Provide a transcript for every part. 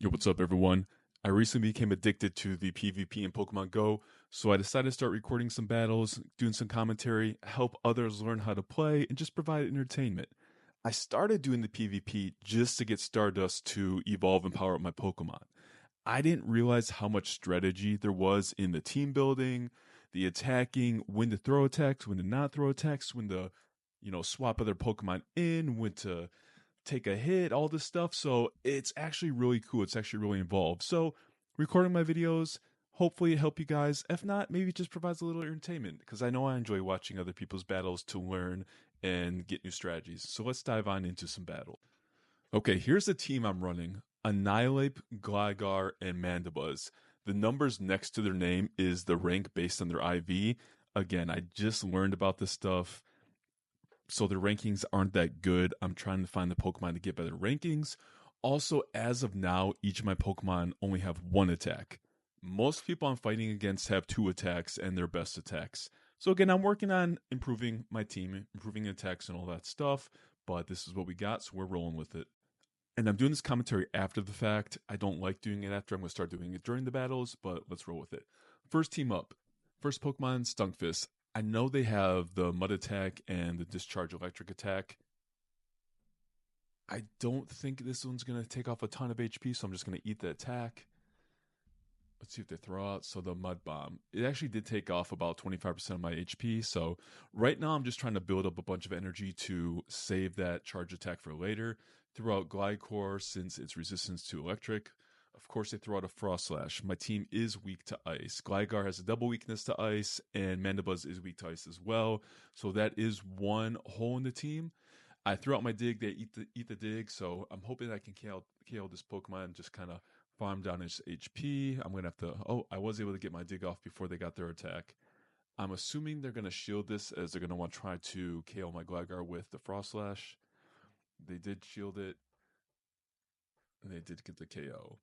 Yo, what's up, everyone? I recently became addicted to the PvP in Pokemon Go, so I decided to start recording some battles, doing some commentary, help others learn how to play, and just provide entertainment. I started doing the PvP just to get Stardust to evolve and power up my Pokemon. I didn't realize how much strategy there was in the team building, the attacking, when to throw attacks, when to not throw attacks, when to, swap other Pokemon in, when to take a hit, all this stuff. So it's actually really cool. It's actually really involved. So recording my videos, hopefully help you guys. If not, maybe it just provides a little entertainment because I know I enjoy watching other people's battles to learn and get new strategies. So let's dive on into some battle. Okay, here's the team I'm running. Annihilate, Gligar, and Mandibuzz. The numbers next to their name is the rank based on their IV. Again, I just learned about this stuff, so their rankings aren't that good. I'm trying to find the Pokemon to get better rankings. Also, as of now, each of my Pokemon only have one attack. Most people I'm fighting against have two attacks and their best attacks. So again, I'm working on improving my team, improving attacks and all that stuff, but this is what we got, so we're rolling with it. And I'm doing this commentary after the fact. I don't like doing it after. I'm going to start doing it during the battles, but let's roll with it. First team up. First Pokemon, Stunkfist. I know they have the Mud Attack and the Discharge Electric Attack. I don't think this one's going to take off a ton of HP, so I'm just going to eat the attack. Let's see if they throw out. So the Mud Bomb. It actually did take off about 25% of my HP. So right now I'm just trying to build up a bunch of energy to save that charge attack for later. Throw out Glidecore since it's resistance to electric. Of course, they throw out a Frost Slash. My team is weak to ice. Gligar has a double weakness to ice, and Mandibuzz is weak to ice as well. So that is one hole in the team. I threw out my dig. They eat the dig. So I'm hoping I can KO this Pokemon and just kind of farm down its HP. I'm going to have to... Oh, I was able to get my dig off before they got their attack. I'm assuming they're going to shield this as they're going to want to try to KO my Gligar with the Frost Slash. They did shield it. And they did get the KO.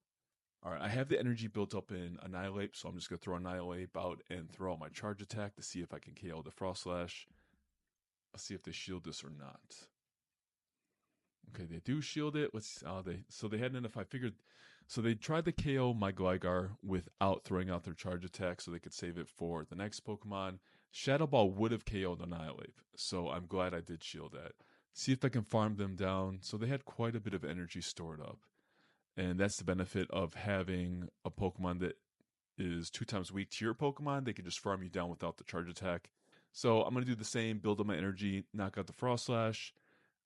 All right, I have the energy built up in Annihilate, so I'm just going to throw Annihilate out and throw out my charge attack to see if I can KO the Frost Slash. Let's see if they shield this or not. Okay, they do shield it. They hadn't if I figured, so they tried to KO my Gligar without throwing out their charge attack, so they could save it for the next Pokemon. Shadow Ball would have KO'd Annihilate, so I'm glad I did shield that. See if I can farm them down. So they had quite a bit of energy stored up, and that's the benefit of having a Pokemon that is 2 times weak to your Pokemon. They can just farm you down without the charge attack. So I'm gonna do the same, build up my energy, knock out the Frost Slash.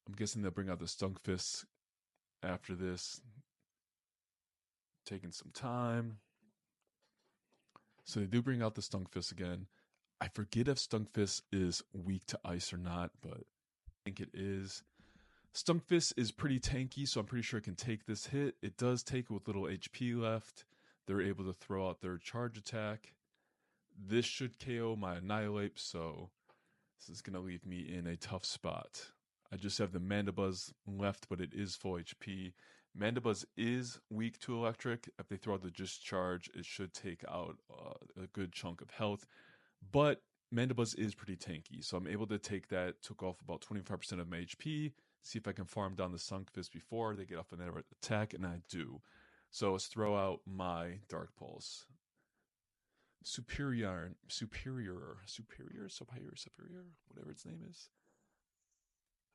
I'm guessing they'll bring out the Stunkfist after this. Taking some time. So they do bring out the Stunkfist again. I forget if Stunkfist is weak to ice or not, but I think it is. Stunkfist is pretty tanky, so I'm pretty sure it can take this hit. It does take with little HP left. They're able to throw out their charge attack. This should KO my Annihilate, so this is going to leave me in a tough spot. I just have the Mandibuzz left, but it is full HP. Mandibuzz is weak to electric. If they throw out the Discharge, it should take out a good chunk of health. But Mandibuzz is pretty tanky, so I'm able to take that. Took off about 25% of my HP. See if I can farm down the Stunkfist before they get off another attack, and I do. So let's throw out my Dark Pulse. Superior, whatever its name is.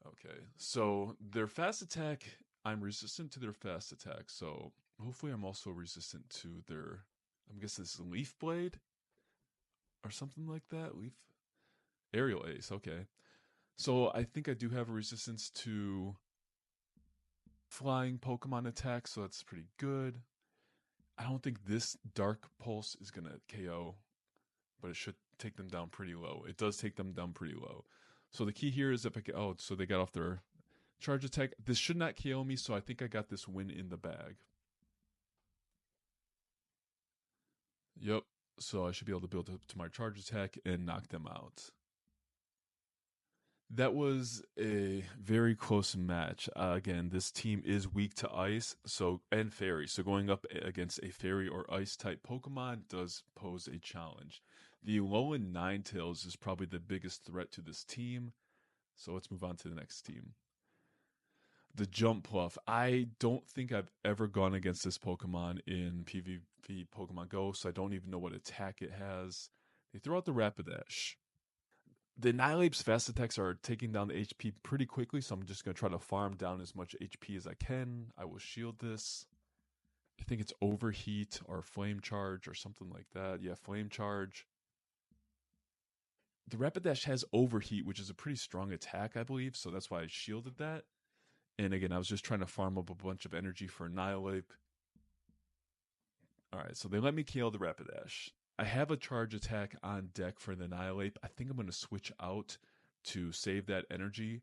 Okay, so their fast attack, I'm resistant to their fast attack, so hopefully I'm also resistant to their, I'm guessing this is Leaf Blade or something like that. Aerial Ace, okay. So I think I do have a resistance to flying Pokemon attacks, so that's pretty good. I don't think this Dark Pulse is going to KO, but it should take them down pretty low. It does take them down pretty low. So the key here is if I get, oh, so they got off their charge attack. This should not KO me, so I think I got this win in the bag. Yep. So I should be able to build up to my charge attack and knock them out. That was a very close match. Again, this team is weak to ice, and fairy. So going up against a fairy or ice type Pokemon does pose a challenge. The Alolan Ninetales is probably the biggest threat to this team. So let's move on to the next team. The Jump Pluff. I don't think I've ever gone against this Pokemon in PvP Pokemon Go, so I don't even know what attack it has. They throw out the Rapidash. The Annihilape's fast attacks are taking down the HP pretty quickly, so I'm just going to try to farm down as much HP as I can. I will shield this. I think it's Overheat or Flame Charge or something like that. Yeah, Flame Charge. The Rapidash has Overheat, which is a pretty strong attack, I believe, so that's why I shielded that. And again, I was just trying to farm up a bunch of energy for Annihilape. Alright, so they let me KO the Rapidash. I have a charge attack on deck for the Annihilape. I think I'm going to switch out to save that energy.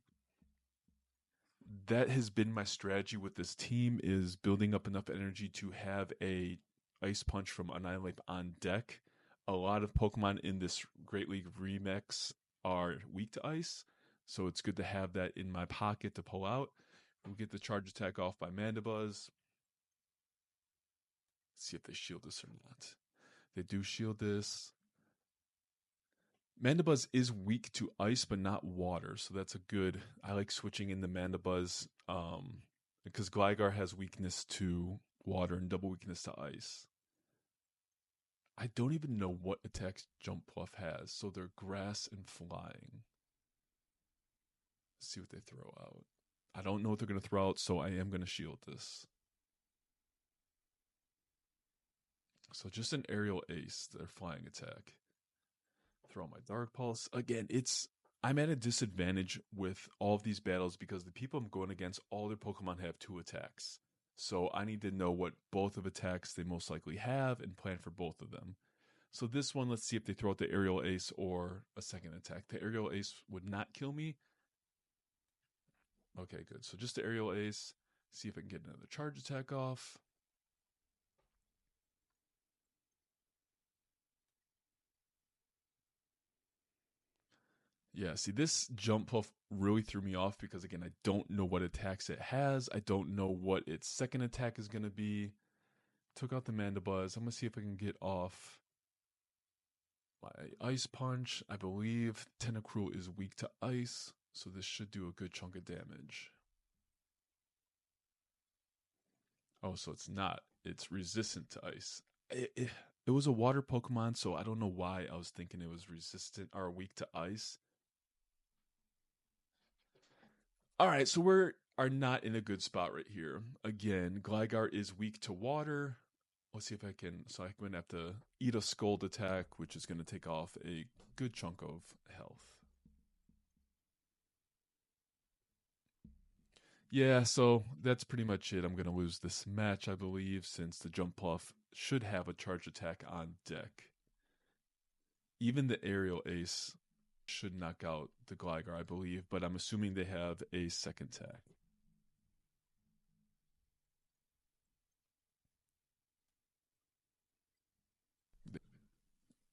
That has been my strategy with this team, is building up enough energy to have a Ice Punch from Annihilape on deck. A lot of Pokemon in this Great League Remix are weak to ice, so it's good to have that in my pocket to pull out. We'll get the charge attack off by Mandibuzz. Let's see if they shield this or not. They do shield this. Mandibuzz is weak to ice, but not water, so that's a good. I like switching in the Mandibuzz because Gligar has weakness to water and double weakness to ice. I don't even know what attacks Jump Pluff has, so they're grass and flying. Let's see what they throw out. I don't know what they're going to throw out, so I am going to shield this. So just an Aerial Ace, their flying attack. Throw my Dark Pulse. Again, I'm at a disadvantage with all of these battles because the people I'm going against, all their Pokemon have 2 attacks. So I need to know what both of attacks they most likely have and plan for both of them. So this one, let's see if they throw out the Aerial Ace or a second attack. The Aerial Ace would not kill me. Okay, good. So just the Aerial Ace. See if I can get another charge attack off. Yeah, see, this Jump Puff really threw me off because, again, I don't know what attacks it has. I don't know what its second attack is going to be. Took out the Mandibuzz. I'm going to see if I can get off my Ice Punch. I believe Tentacruel is weak to ice, so this should do a good chunk of damage. Oh, so it's not. It's resistant to ice. It was a water Pokemon, so I don't know why I was thinking it was resistant or weak to ice. All right, so are not in a good spot right here. Again, Gligar is weak to water. Let's see if I can. So I'm going to have to eat a Scald attack, which is going to take off a good chunk of health. Yeah, so that's pretty much it. I'm going to lose this match, I believe, since the Jump Pluff should have a charge attack on deck. Even the Aerial Ace should knock out the Gligar, I believe, but I'm assuming they have a second attack.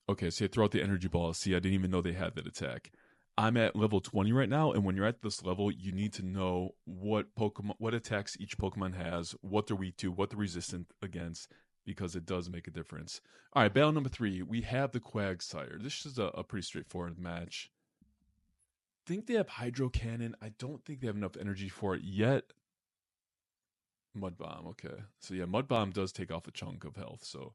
Okay, so you throw out the energy ball. See, I didn't even know they had that attack. I'm at level 20 right now, and when you're at this level, you need to know what Pokemon, what attacks each Pokemon has, what they're weak to, what they're resistant against, because it does make a difference. All right, battle number 3. We have the Quagsire. This is a pretty straightforward match. Think they have Hydro Cannon. I don't think they have enough energy for it yet. Mud Bomb, okay. So yeah, Mud Bomb does take off a chunk of health, so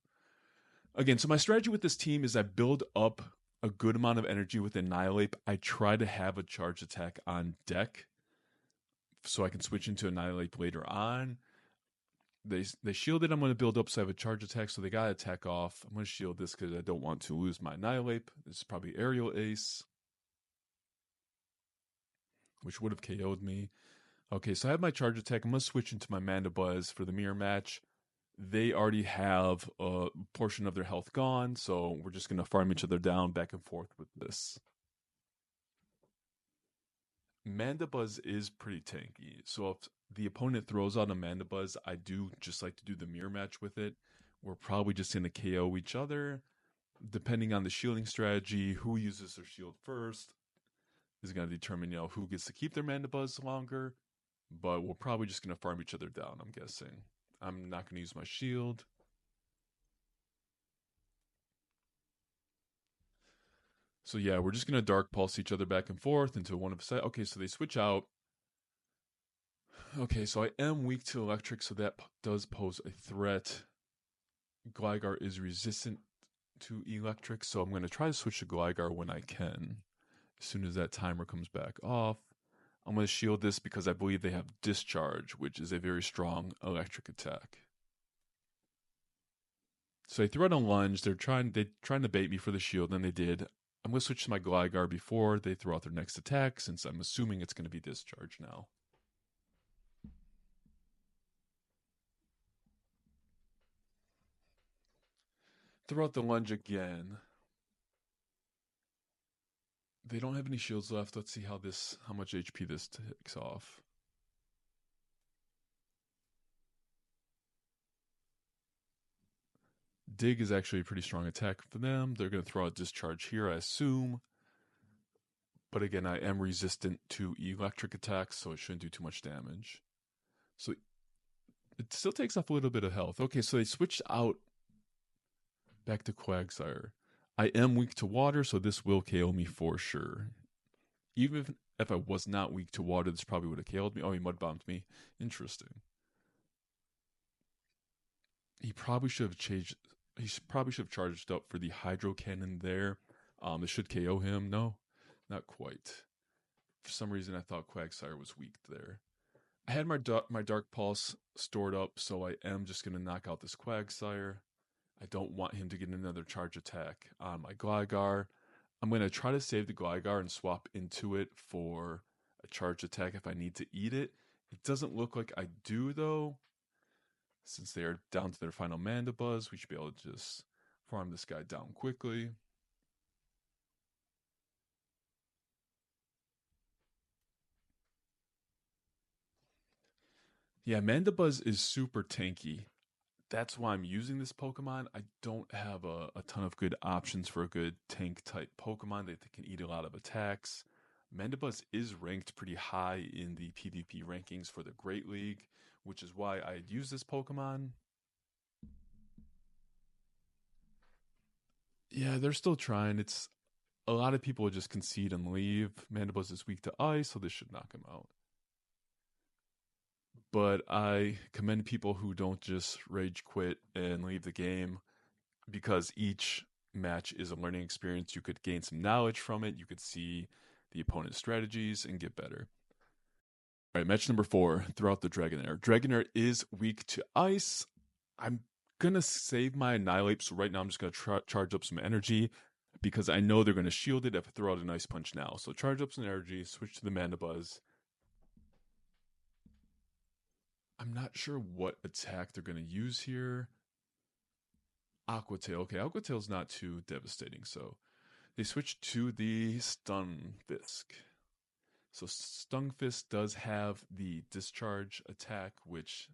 again, so my strategy with this team is I build up a good amount of energy with Annihilape. I try to have a charge attack on deck so I can switch into Annihilape later on. They shielded. I'm going to build up so I have a charge attack, so they got to attack off. I'm going to shield this because I don't want to lose my Annihilape. This is probably Aerial Ace, which would have KO'd me. Okay, so I have my charge attack. I'm going to switch into my Mandibuzz for the mirror match. They already have a portion of their health gone, so we're just going to farm each other down back and forth with this. Mandibuzz is pretty tanky, so if the opponent throws out a Mandibuzz, I do just like to do the mirror match with it. We're probably just going to KO each other. Depending on the shielding strategy, who uses their shield first is going to determine, who gets to keep their Mandibuzz longer. But we're probably just going to farm each other down, I'm guessing. I'm not going to use my shield. So yeah, we're just going to Dark Pulse each other back and forth until one of us... Okay, so they switch out. Okay, so I am weak to electric, so that does pose a threat. Gligar is resistant to electric, so I'm going to try to switch to Gligar when I can. As soon as that timer comes back off, I'm going to shield this because I believe they have Discharge, which is a very strong electric attack. So they threw out a lunge. They're trying to bait me for the shield, and they did. I'm going to switch to my Gligar before they throw out their next attack, since I'm assuming it's going to be Discharge now. Throw out the lunge again. They don't have any shields left. Let's see how much HP this takes off. Dig is actually a pretty strong attack for them. They're going to throw out Discharge here, I assume. But again, I am resistant to electric attacks, so it shouldn't do too much damage. So it still takes off a little bit of health. Okay, so they switched out back to Quagsire. I am weak to water, so this will KO me for sure. Even if I was not weak to water, this probably would have KO'd me. Oh, he mud bombed me. Interesting. He probably should have changed. He probably should have charged up for the Hydro Cannon there. This should KO him. No, not quite. For some reason, I thought Quagsire was weak there. I had my Dark Pulse stored up, so I am just going to knock out this Quagsire. I don't want him to get another charge attack on my Gligar. I'm going to try to save the Gligar and swap into it for a charge attack if I need to eat it. It doesn't look like I do, though. Since they are down to their final Mandibuzz, we should be able to just farm this guy down quickly. Yeah, Mandibuzz is super tanky. That's why I'm using this Pokemon. I don't have a ton of good options for a good tank type Pokemon that can eat a lot of attacks. Mandibuzz is ranked pretty high in the PvP rankings for the Great League, which is why I'd use this Pokemon. Yeah, they're still trying. It's a lot of people just concede and leave. Mandibuzz is weak to ice, so this should knock him out. But I commend people who don't just rage quit and leave the game because each match is a learning experience. You could gain some knowledge from it. You could see the opponent's strategies and get better. All right, match number 4. Throughout the Dragonair. Dragonair is weak to ice. I'm gonna save my Annihilate, so right now I'm just gonna charge up some energy because I know they're gonna shield it if I throw out an Ice Punch now. So charge up some energy, switch to the Mandibuzz. I'm not sure what attack they're gonna use here. Aqua Tail. Okay, Aqua Tail's not too devastating, so they switch to the Stunfisk. So Stunfisk does have the discharge attack, which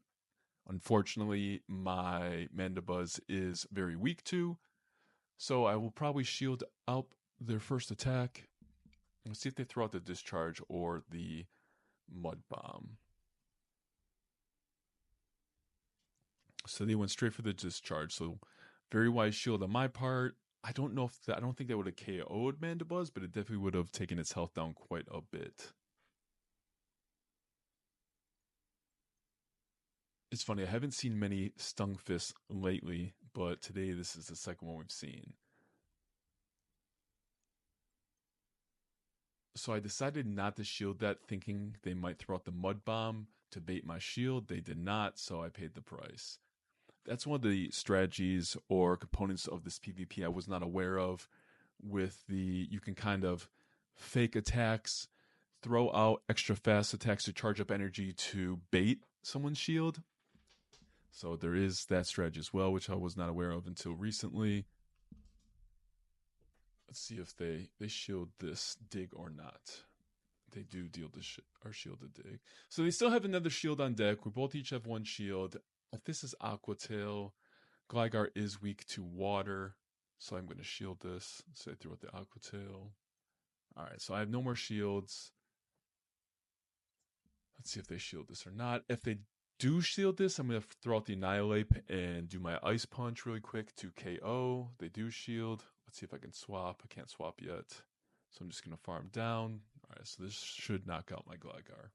unfortunately my Mandibuzz is very weak to. So I will probably shield out their first attack. Let's see if they throw out the discharge or the mud bomb. So they went straight for the discharge. So very wise shield on my part. I don't think that would have KO'd Mandibuzz, but it definitely would have taken its health down quite a bit. It's funny, I haven't seen many Stunfisk lately, but today this is the second one we've seen. So I decided not to shield that, thinking they might throw out the mud bomb to bait my shield. They did not, so I paid the price. That's one of the strategies or components of this PvP I was not aware of. With the, you can kind of fake attacks, throw out extra fast attacks to charge up energy to bait someone's shield. So there is that strategy as well, which I was not aware of until recently. Let's see if they shield this dig or not. They do deal the shielded dig. So they still have another shield on deck. We both each have one shield. If this is Aqua Tail, Gligar is weak to water, so I'm going to shield this. So I threw out the Aqua Tail. All right, so I have no more shields. Let's see if they shield this or not. If they do shield this, I'm going to throw out the Annihilate and do my Ice Punch really quick to KO. They do shield. Let's see if I can swap. I can't swap yet. So I'm just going to farm down. All right, so this should knock out my Gligar.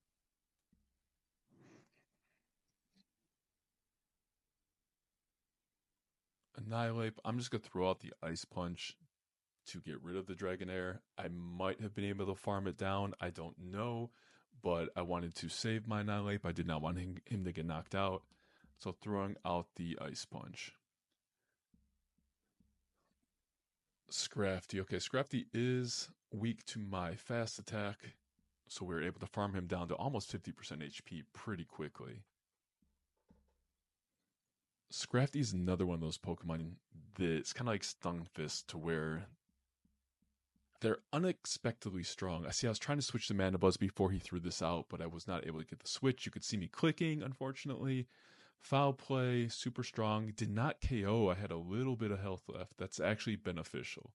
Annihilate. I'm just going to throw out the Ice Punch to get rid of the Dragonair. I might have been able to farm it down. I don't know. But I wanted to save my Annihilate. I did not want him to get knocked out. So throwing out the Ice Punch. Scrafty. Okay, Scrafty is weak to my fast attack. So we were able to farm him down to almost 50% HP pretty quickly. Scrafty is another one of those Pokemon that's kind of like Stunfisk, to where they're unexpectedly strong. I was trying to switch to Mandibuzz before he threw this out, but I was not able to get the switch. You could see me clicking, unfortunately. Foul Play, super strong. Did not KO. I had a little bit of health left. That's actually beneficial.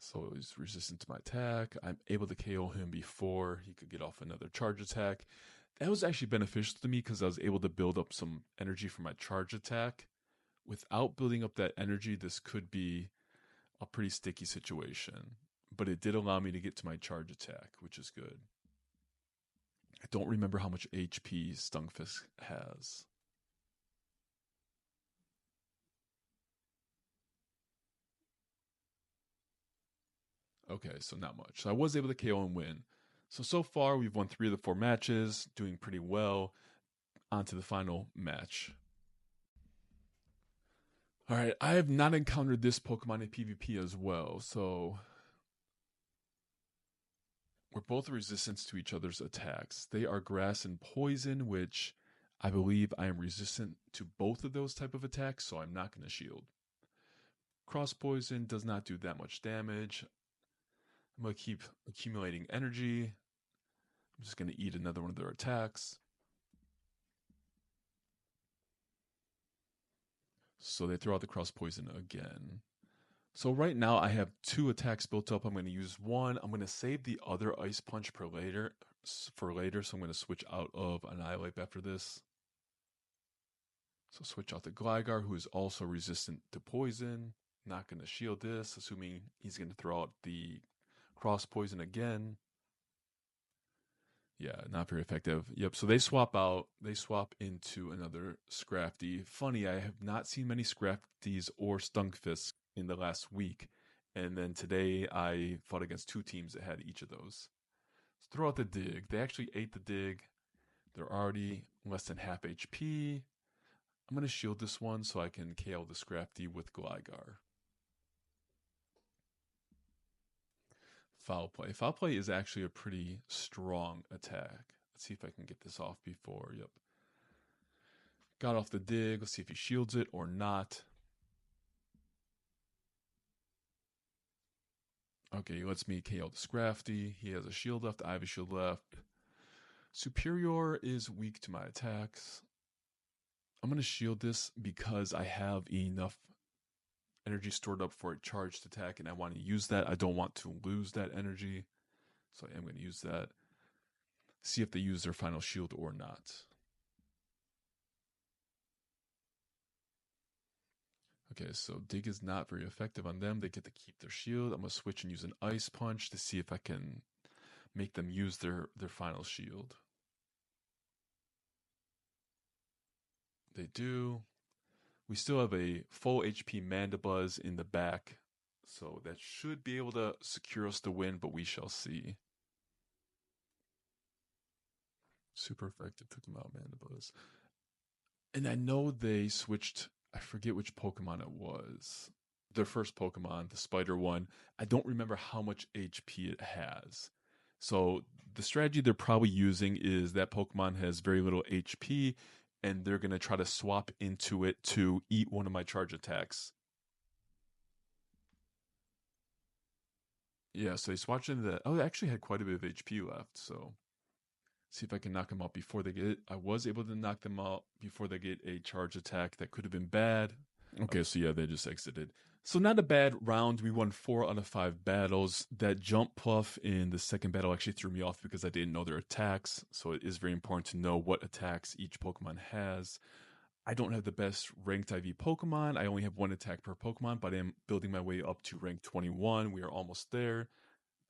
So it was resistant to my attack. I'm able to KO him before he could get off another charge attack. That was actually beneficial to me because I was able to build up some energy for my charge attack. Without building up that energy, this could be a pretty sticky situation. But it did allow me to get to my charge attack, which is good. I don't remember how much HP Stunfisk has. Okay, so not much. So I was able to KO and win. So far, we've won 3 of the 4 matches, doing pretty well. On to the final match. Alright, I have not encountered this Pokemon in PvP as well, so we're both resistant to each other's attacks. They are grass and poison, which I believe I am resistant to both of those type of attacks, so I'm not going to shield. Cross poison does not do that much damage. I'm going to keep accumulating energy. I'm just going to eat another one of their attacks. So they throw out the cross poison again. So right now I have 2 attacks built up. I'm going to use one. I'm going to save the other Ice Punch for later. So I'm going to switch out of Annihilate after this. So switch out to Gligar, who is also resistant to poison. Not going to shield this, assuming he's going to throw out the cross poison again. Yeah, not very effective. Yep, so they swap out. They swap into another Scrafty. Funny, I have not seen many Scrafties or Stunfisk in the last week. And then today I fought against 2 teams that had each of those. So throw out the Dig. They actually ate the Dig. They're already less than half HP. I'm going to shield this one so I can KO the Scrafty with Gligar. Foul Play. Foul Play is actually a pretty strong attack. Let's see if I can get this off before. Yep. Got off the Dig. Let's see if he shields it or not. Okay, he lets me KO the Scrafty. He has a shield left. I have a shield left. Superior is weak to my attacks. I'm going to shield this because I have enough energy stored up for a charged attack, and I want to use that. I don't want to lose that energy, so I am going to use that. See if they use their final shield or not. Okay, so Dig is not very effective on them. They get to keep their shield. I'm going to switch and use an Ice Punch to see if I can make them use their final shield. They do. We still have a full HP Mandibuzz in the back, so that should be able to secure us the win, but we shall see. Super effective, took him out, Mandibuzz. And I know they switched, I forget which Pokemon it was. Their first Pokemon, the spider one, I don't remember how much HP it has. So the strategy they're probably using is that Pokemon has very little HP, and they're going to try to swap into it to eat one of my charge attacks. Yeah, so they swapped into that. Oh, they actually had quite a bit of HP left, so see if I can knock them out before they get it. I was able to knock them out before they get a charge attack. That could have been bad. Okay, so yeah, they just exited. So not a bad round. We won 4 out of 5 battles. That jump pluff in the second battle actually threw me off because I didn't know their attacks. So it is very important to know what attacks each Pokemon has. I don't have the best ranked IV Pokemon. I only have 1 attack per Pokemon, but I am building my way up to rank 21. We are almost there.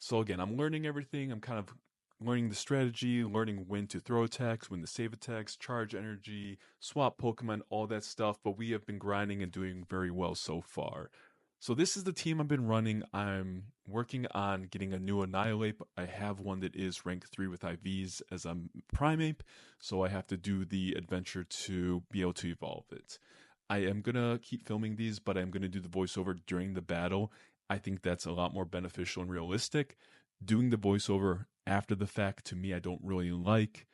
So again, I'm learning everything. I'm kind of learning the strategy, learning when to throw attacks, when to save attacks, charge energy, swap Pokemon, all that stuff. But we have been grinding and doing very well so far. So this is the team I've been running. I'm working on getting a new Annihilate. I have one that is rank 3 with IVs as a Primeape, so I have to do the adventure to be able to evolve it. I am gonna keep filming these, but I'm gonna do the voiceover during the battle. I think that's a lot more beneficial and realistic. Doing the voiceover after the fact, to me, I don't really like.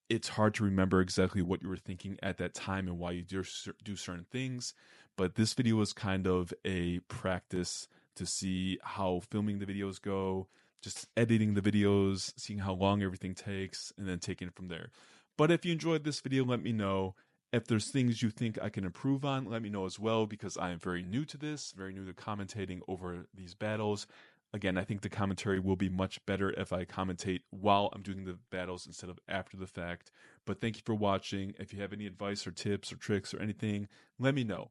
It's hard to remember exactly what you were thinking at that time and why you do certain things. But this video was kind of a practice to see how filming the videos go, just editing the videos, seeing how long everything takes, and then taking it from there. But if you enjoyed this video, let me know. If there's things you think I can improve on, let me know as well, because I am very new to this, very new to commentating over these battles. Again, I think the commentary will be much better if I commentate while I'm doing the battles instead of after the fact. But thank you for watching. If you have any advice or tips or tricks or anything, let me know.